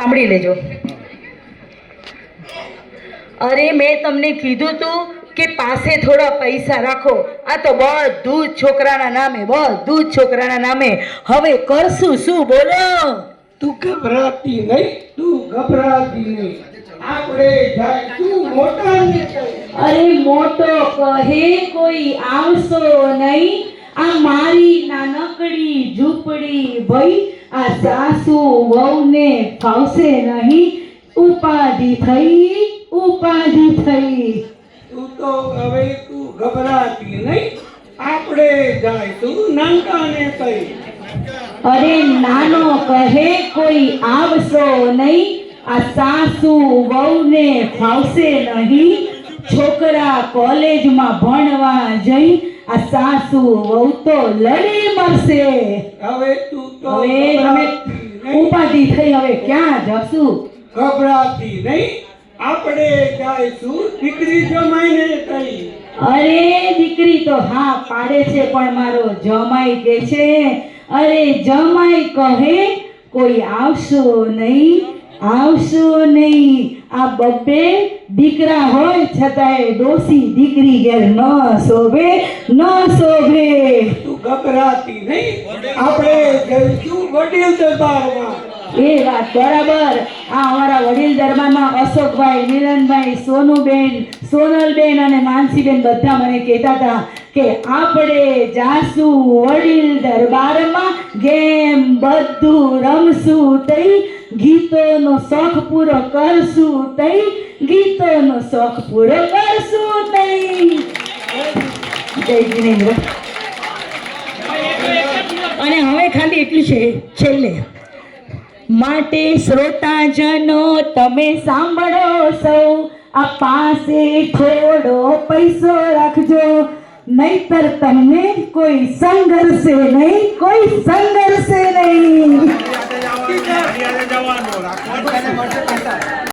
સાંભળી લેજો. અરે મેં તમને કીધું તું કે પાસે થોડા પૈસા રાખો. આ તો બધું જ છોકરાના નામે, બધું જ છોકરાના નામે. હવે કરશું શું બોલો? તું ગભરાતી નહીં, તું ગભરાતી નહીં. આપણે જાય તું મોટાને કહે. અરે મોટો કહે કોઈ આવશો નહીં. આ મારી નાનકડી ઝૂંપડી ભાઈ આ સાસુ વહુને ફાવશે નહીં. ઉપાધિ થઈ, ઉપાધિ થઈ. તું તો હવે તું ગભરાતી નહીં. આપણે જાય તું નાનકાને કહે. અરે નાનો કહે કોઈ આવશો નહીં. આ સાસુ વહુને ફાવશે નહીં. છોકરા કોલેજમાં ભણવા જઈ આ સાસુ વહુ તો લડી મરશે. હવે તું તો હવે તમે ઉપાધિ થઈ, હવે ક્યાં જશું? ગભરાતી નહીં. આપણે જાયશું દીકરી જમાઈને કહી. અરે દીકરી તો હા પાડે છે, પણ મારો જમાઈ કે છે. અરે જમાઈ કહે કોઈ આવશો નહીં, આવશો નહીં. આ બબ્બે દીકરા હોય છતાંય ડોસી દીકરી ઘેર ન શોભે, ન શોભે. તું ગભરાતી નહીં. આપણે જઈશું વડીલ દરબારમાં. એ વાત બરાબર. આ અમારા વડીલ દરબારમાં અશોકભાઈ, મિલનભાઈ, સોનુબેન, સોનલબેન અને માનસીબેન બધા મને કહેતા હતા કે આપણે જાશું વડીલ દરબારમાં, ગેમ બધું રમશું તઈ, ગીતોનો શોખ પૂરો કરશું તઈ, ગીતોનો શોખ પૂરો કરશું તઈ. જય જિનેન્દ્ર. અને હવે ખાલી એટલું છે છેલ્લે માટે શ્રોતાજનો તમે સાંભળો સૌ. આ પાસે થોડો પૈસો રાખજો, નહીતર તમને કોઈ સંઘર્ષે નહીં, કોઈ સંઘર્ષે નહીં.